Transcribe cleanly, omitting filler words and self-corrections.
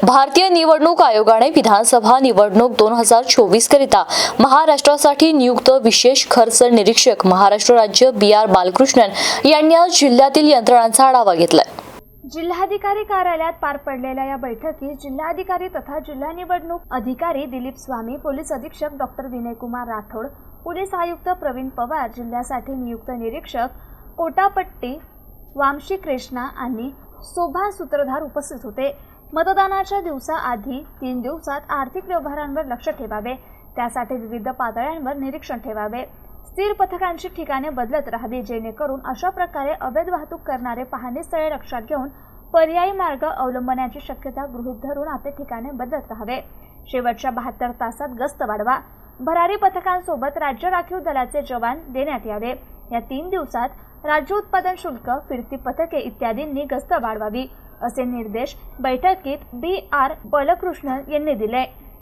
भारतीय निवडणूक आयोगाने विधानसभा निवडणूक 2024 करिता महाराष्ट्रासाठी नियुक्त विशेष खर्च निरीक्षक महाराष्ट्र राज्य BR बालकृष्णन यांनी आज जिल्ह्यातील यंत्रणांचा आढावा घेतलाय। जिल्हाधिकारी कार्यालयात पार पडलेल्या या बैठकीत जिल्हाधिकारी तथा जिल्हा निवडणूक अधिकारी दिलीप स्वामी, पोलीस अधीक्षक डॉक्टर विनयकुमार राठोड, पोलीस आयुक्त प्रवीण पवार, जिल्ह्यासाठी नियुक्त निरीक्षक कोटापट्टी वामशी कृष्णा आणि शोभा सूत्रधार उपस्थित होते। मतदानाच्या दिवसाआधी 3 दिवसात आर्थिक व्यवहारांवर लक्ष ठेवावे, त्यासाठी विविध पातळ्यांवर निरीक्षण ठेवावे, स्थिर पथकांची ठिकाणे बदलत राहावी, जेणेकरून अशा प्रकारे अवैध वाहतूक करणारे पाहणी स्थळे लक्षात घेऊन पर्यायी मार्ग अवलंबण्याची शक्यता गृहीत धरून आपले ठिकाणे बदलत राहावे। शेवटच्या 72 तासात गस्त वाढवा। भरारी पथकांसोबत राज्य राखीव दलाचे जवान देण्यात यावे। या 3 दिवसात राज्य उत्पादन शुल्क, फिरती पथके इत्यादींनी गस्त वाढवावी, असे निर्देश बैठकीत BR बालकृष्णन यांनी दिले।